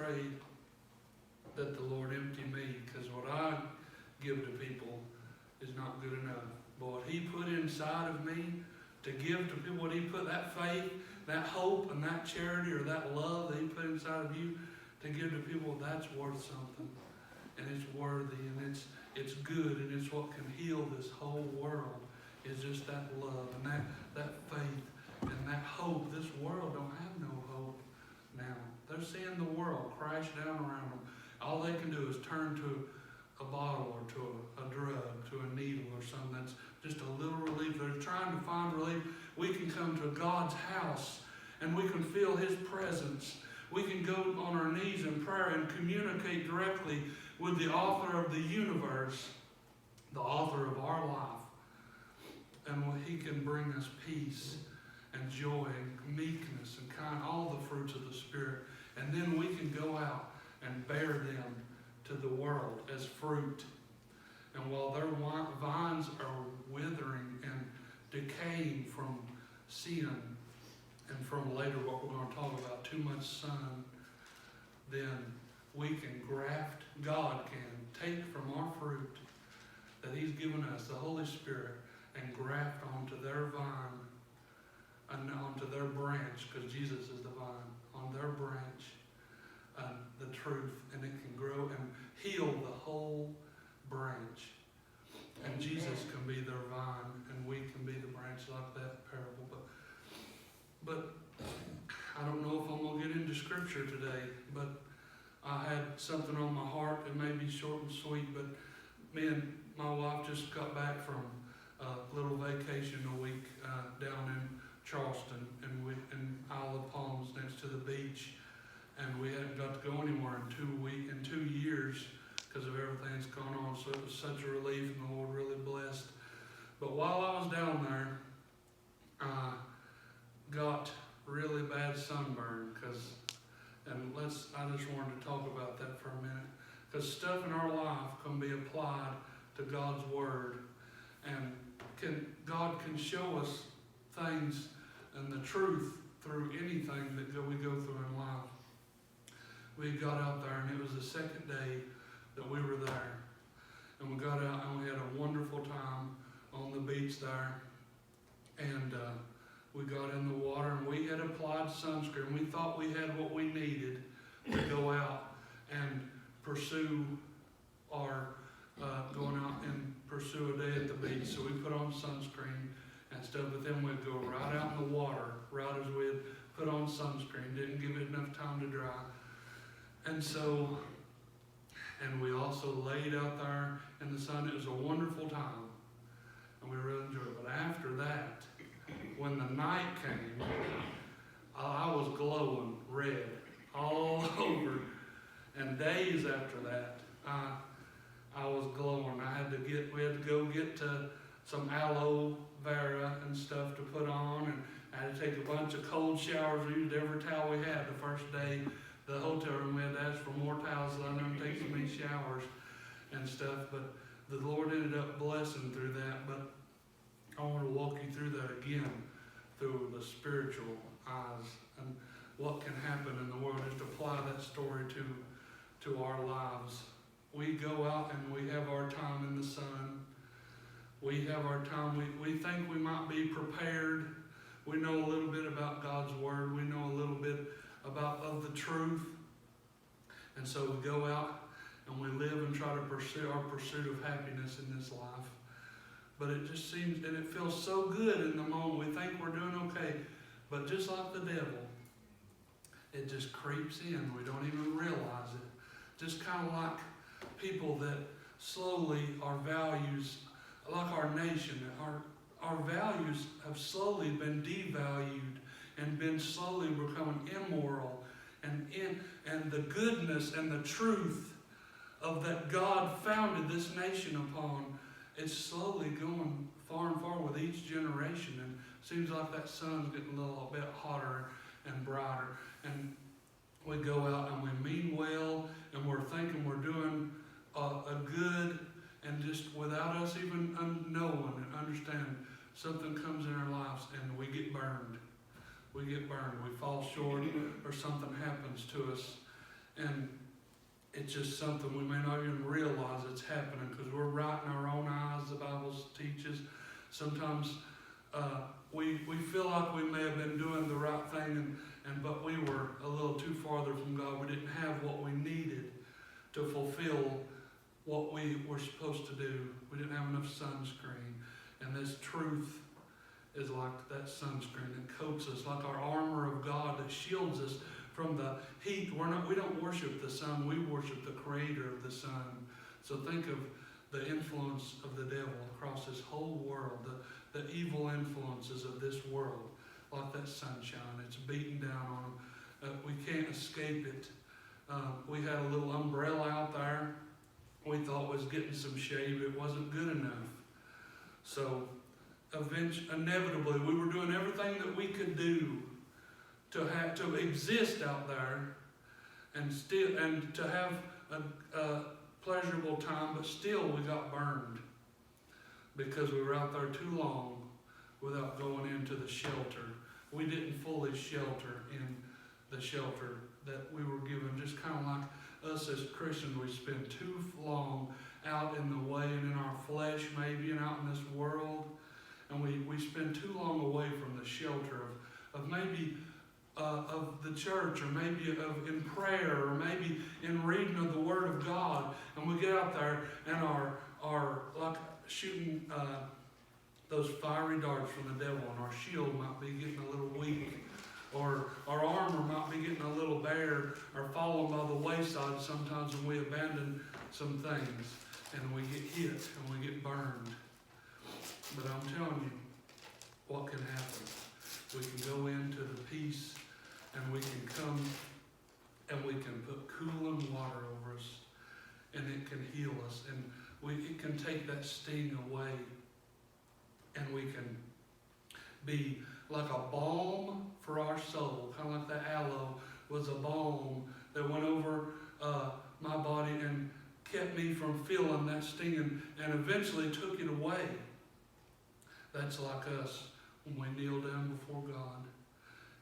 afraid that the Lord empty me, because what I give to people is not good enough. But what He put inside of me to give to people, what He put, that faith, that hope, and that charity, or that love that He put inside of you to give to people, that's worth something. And it's worthy, and it's good, and it's what can heal this whole world, is just that love and that faith and that hope. This world don't have no hope now. They're seeing the world crash down around them. All they can do is turn to a bottle or to a drug, to a needle or something that's just a little relief. They're trying to find relief. We can come to God's house and we can feel His presence. We can go on our knees in prayer and communicate directly with the author of the universe, the author of our life. And He can bring us peace and joy and meekness and kind, all the fruits of the Spirit. And then we can go out and bear them to the world as fruit. And while their vines are withering and decaying from sin and from later what we're going to talk about, too much sun, then we can graft, God can take from our fruit that He's given us, the Holy Spirit, and graft onto their vine and onto their branch, because Jesus is the vine, on their branch, the truth, and it can grow and heal the whole branch. And Jesus can be their vine, and we can be the branch, like that parable. But I don't know if I'm going to get into Scripture today, but I had something on my heart. It may be short and sweet, but me and my wife just got back from a little vacation a week down in Charleston, and we in Isle of Palms next to the beach. And we hadn't got to go anywhere in 2 years because of everything that's gone on. So it was such a relief, and the Lord really blessed. But while I was down there, I got really bad sunburn. I just wanted to talk about that for a minute. Because stuff in our life can be applied to God's Word. And God can show us things and the truth through anything that we go through in life. We got out there, and it was the second day that we were there. And we got out, and we had a wonderful time on the beach there. And we got in the water, and we had applied sunscreen. We thought we had what we needed to go out and pursue our going out and pursue a day at the beach. So we put on sunscreen and stuff, but then we'd go right out in the water, right as we had put on sunscreen. Didn't give it enough time to dry. And so, and we also laid out there in the sun. It was a wonderful time, and we really enjoyed it. But after that, when the night came, I was glowing red all over. And days after that, I was glowing. We had to go get some aloe vera and stuff to put on, and I had to take a bunch of cold showers. We used every towel we had the first day. The hotel room, we had to ask for more towels, so I never take so many showers and stuff. But the Lord ended up blessing through that. But I want to walk you through that again, through the spiritual eyes and what can happen in the world. Just apply that story to our lives. We go out and we have our time in the sun. We have our time. We think we might be prepared. We know a little bit about God's Word. We know a little bit of the truth. And so we go out and we live and try to pursue our pursuit of happiness in this life. But it just seems, and it feels so good in the moment. We think we're doing okay. But just like the devil, it just creeps in. We don't even realize it. Just kind of like people that slowly, our values, like our nation, our values have slowly been devalued and been slowly becoming immoral, and the goodness and the truth of that God founded this nation upon, it's slowly going far and far with each generation. And it seems like that sun's getting a little bit hotter and brighter. And we go out and we mean well, and we're thinking we're doing a good, and just without us even knowing and understanding, something comes in our lives and we get burned. We get burned. We fall short, or something happens to us, And it's just something we may not even realize it's happening because we're right in our own eyes, the Bible teaches. Sometimes we feel like we may have been doing the right thing, but we were a little too farther from God. We didn't have what we needed to fulfill what we were supposed to do. We didn't have enough sunscreen. And this truth is like that sunscreen that coats us, like our armor of God that shields us from the heat. We don't worship the sun, we worship the creator of the sun. So think of the influence of the devil across this whole world, the evil influences of this world, like that sunshine. It's beating down on them. We can't escape it. We had a little umbrella out there. We thought was getting some shade. It wasn't good enough. So inevitably, we were doing everything that we could do to exist out there and to have a pleasurable time, but still we got burned because we were out there too long without going into the shelter. We didn't fully shelter in the shelter that we were given. Just kind of like us as Christians, we spend too long out in the way and in our flesh maybe and out in this world, and we spend too long away from the shelter of maybe of the church, or maybe in prayer, or maybe in reading of the Word of God, and we get out there and are like shooting those fiery darts from the devil, and our shield might be getting a little weak, or our armor might be getting a little bare, or falling by the wayside sometimes when we abandon some things, and we get hit and we get burned. But I'm telling you, what can happen? We can go into the peace, and we can come and we can put cooling water over us, and it can heal us, and it can take that sting away, and we can be like a balm for our soul, kind of like the aloe was a balm that went over my body and kept me from feeling that sting, and eventually took it away. That's like us when we kneel down before God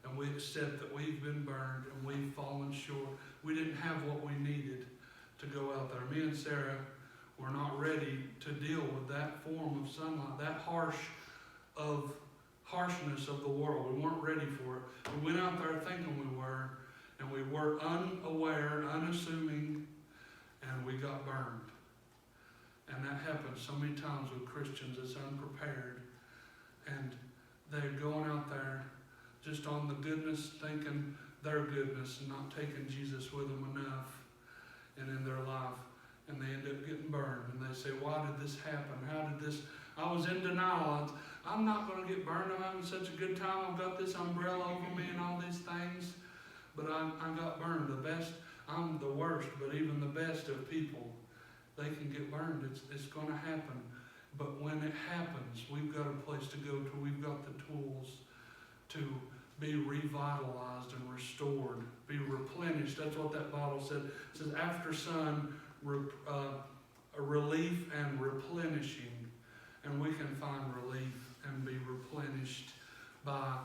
and we accept that we've been burned and we've fallen short. We didn't have what we needed to go out there. Me and Sarah were not ready to deal with that form of sunlight, that harshness of the world. We weren't ready for it. We went out there thinking we were, and we were unaware, unassuming, and we got burned. And that happens so many times with Christians. It's unprepared. And they're going out there just on the goodness, thinking their goodness, and not taking Jesus with them enough and in their life. And they end up getting burned. And they say, why did this happen? How did this? I was in denial. I'm not going to get burned. I'm having such a good time. I've got this umbrella over me and all these things. But I got burned. I'm the worst, but even the best of people, they can get burned. It's going to happen. But when it happens, we've got a place to go to. We've got the tools to be revitalized and restored, be replenished. That's what that Bible said. It says, after sun, a relief and replenishing. And we can find relief and be replenished by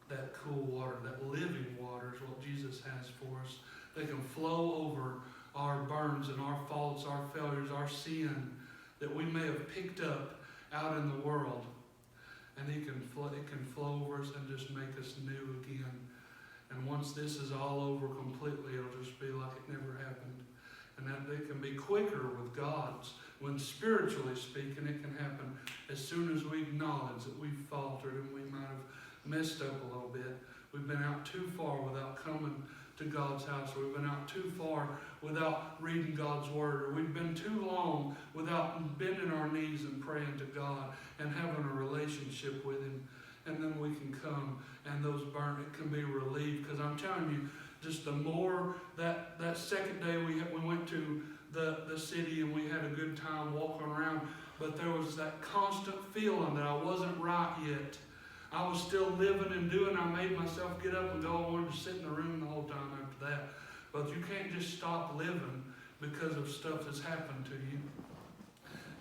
that cool water, that living water is what Jesus has for us. They can flow over our burns and our faults, our failures, our sin that we may have picked up out in the world. And it can flow over us and just make us new again. And once this is all over completely, it'll just be like it never happened. And that it can be quicker with God's. When spiritually speaking, it can happen as soon as we acknowledge that we've faltered and we might have messed up a little bit. We've been out too far without coming to God's house. Or we've been out too far without reading God's Word. Or we've been too long without bending our knees and praying to God and having a relationship with Him. And then we can come and those it can be relieved. Because I'm telling you, just the more that second day we went to the city and we had a good time walking around, but there was that constant feeling that I wasn't right yet. I was still living and doing. I made myself get up and go. I wanted to sit in the room the whole time after that. But you can't just stop living because of stuff that's happened to you.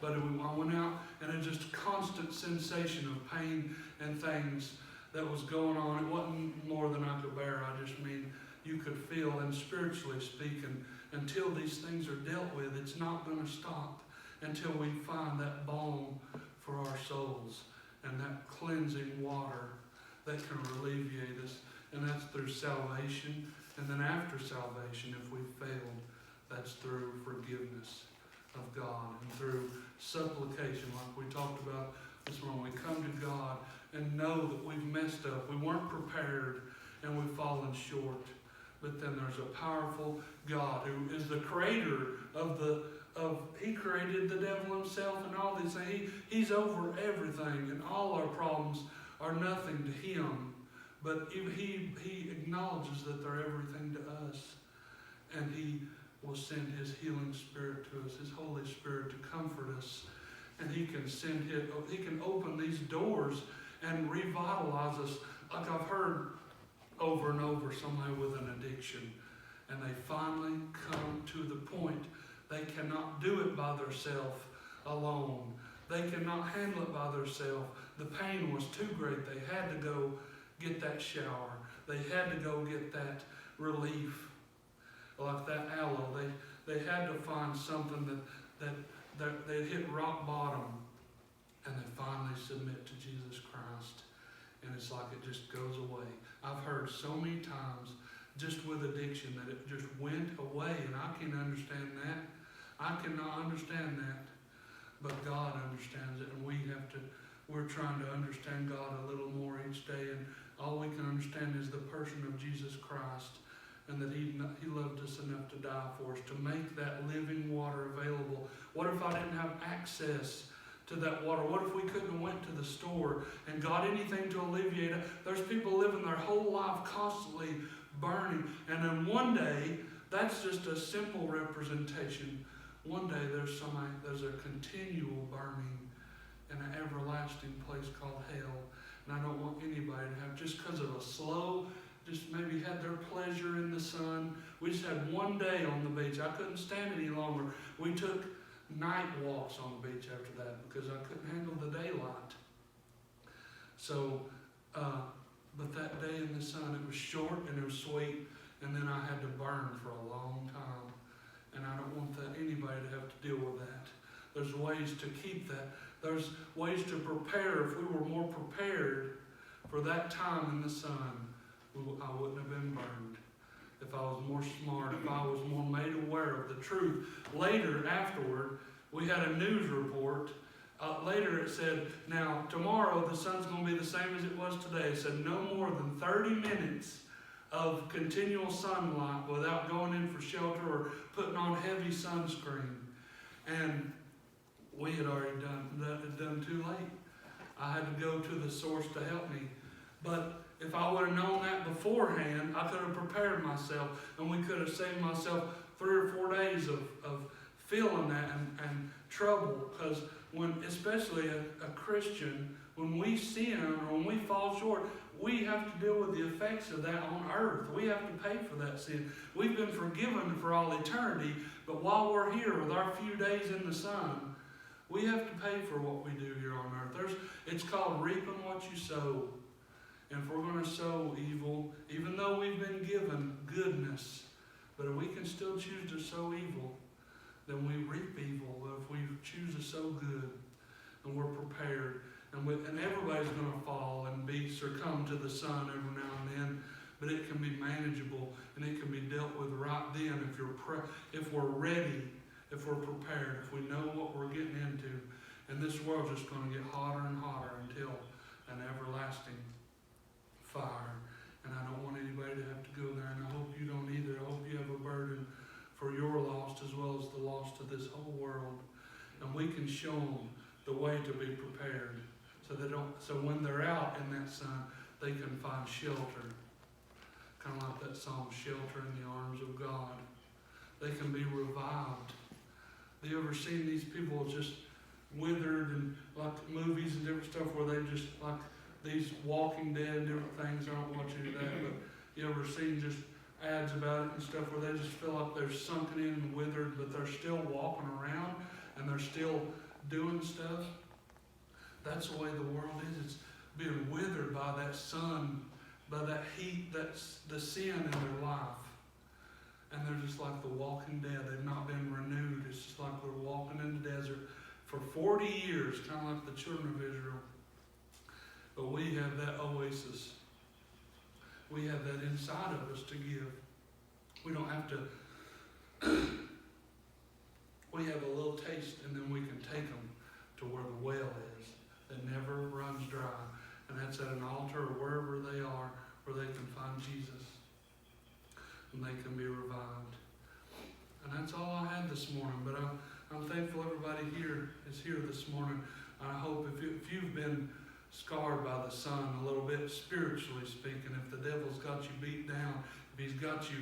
But I went out and it just a constant sensation of pain and things that was going on. It wasn't more than I could bear. I just mean you could feel, and spiritually speaking, until these things are dealt with, it's not going to stop until we find that balm for our souls and that cleansing water that can alleviate us. And that's through salvation. And then after salvation, if we've failed, that's through forgiveness of God and through supplication, like we talked about this morning. We come to God and know that we've messed up. We weren't prepared and we've fallen short. But then there's a powerful God who is the creator He created the devil himself and all these things. He's over everything, and all our problems are nothing to him. But he acknowledges that they're everything to us. And he will send his healing spirit to us, his Holy Spirit to comfort us. And he can open these doors and revitalize us. Like I've heard over and over, somebody with an addiction, and they finally come to the point they cannot do it by themselves alone. They cannot handle it by themselves. The pain was too great. They had to go get that shower. They had to go get that relief, like that aloe. They had to find something that they hit rock bottom, and they finally submit to Jesus Christ. And it's like it just goes away. I've heard so many times, just with addiction, that it just went away, and I can understand that. I cannot understand that, but God understands it, and we're trying to understand God a little more each day, and all we can understand is the person of Jesus Christ, and that He loved us enough to die for us, to make that living water available. What if I didn't have access to that water? What if we couldn't have went to the store and got anything to alleviate it? There's people living their whole life constantly burning, and then one day, that's just a simple representation. One day there's a continual burning in an everlasting place called hell. And I don't want anybody to have, just because of a slow, just maybe had their pleasure in the sun. We just had one day on the beach. I couldn't stand any longer. We took night walks on the beach after that because I couldn't handle the daylight. So, but that day in the sun, it was short and it was sweet, and then I had to burn for a long time. And I don't want anybody to have to deal with that. There's ways to keep that. There's ways to prepare. If we were more prepared for that time in the sun, I wouldn't have been burned. If I was more smart, if I was more made aware of the truth. Later, afterward, we had a news report. Later it said, now tomorrow the sun's going to be the same as it was today. It said no more than 30 minutes of continual sunlight without going in for shelter or putting on heavy sunscreen. And we had already done too late. I had to go to the source to help me. But if I would have known that beforehand, I could have prepared myself, and we could have saved myself 3 or 4 days of feeling that and trouble. Because when, especially a Christian, when we sin or when we fall short, we have to deal with the effects of that on earth. We have to pay for that sin. We've been forgiven for all eternity, but while we're here with our few days in the sun, we have to pay for what we do here on earth. It's called reaping what you sow. And if we're going to sow evil, even though we've been given goodness, but if we can still choose to sow evil, then we reap evil. But if we choose to sow good, and we're prepared, and everybody's going to fall and succumb to the sun every now and then, but it can be manageable and it can be dealt with right then if we're ready, if we're prepared, if we know what we're getting into. And this world's just going to get hotter and hotter until an everlasting fire. And I don't want anybody to have to go there, and I hope you don't either. I hope you have a burden for your lost as well as the lost of this whole world. And we can show them the way to be prepared, so when they're out in that sun, they can find shelter. Kind of like that song, Shelter in the Arms of God. They can be revived. Have you ever seen these people just withered, and like movies and different stuff where they just, like these Walking Dead, different things? I don't watch any of that, but you ever seen just ads about it and stuff where they just feel like they're sunken in and withered, but they're still walking around and they're still doing stuff? That's the way the world is. It's being withered by that sun, by that heat, that's the sin in their life. And they're just like the walking dead. They've not been renewed. It's just like we're walking in the desert for 40 years, kind of like the children of Israel. But we have that oasis. We have that inside of us to give. We don't have to. We have a little taste, and then we can take them to where the well is that never runs dry. And that's at an altar or wherever they are, where they can find Jesus. And they can be revived. And that's all I had this morning. But I'm thankful everybody here is here this morning. I hope if you've been scarred by the sun a little bit, spiritually speaking, if the devil's got you beat down, if he's got you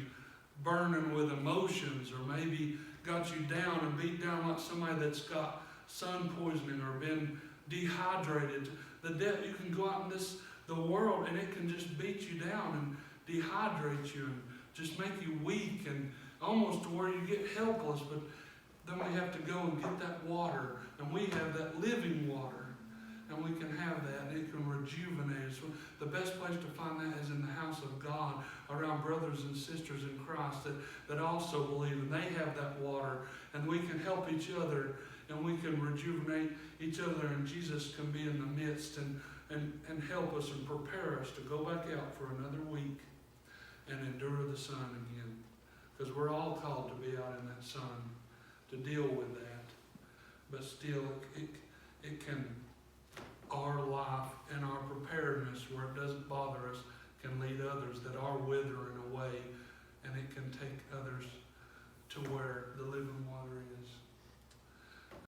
burning with emotions, or maybe got you down and beat down like somebody that's got sun poisoning or been dehydrated, you can go out in the world and it can just beat you down and dehydrate you and just make you weak and almost to where you get helpless. But then we have to go and get that water, and we have that living water, and we can have that, and it can rejuvenate us. The best place to find that is in the house of God, around brothers and sisters in Christ that also believe, and they have that water, and we can help each other, and we can rejuvenate each other, and Jesus can be in the midst and help us and prepare us to go back out for another week and endure the sun again. Because we're all called to be out in that sun, to deal with that. But still, it can, our life and our preparedness, where it doesn't bother us, can lead others that are withering away, and it can take others to where the living water is.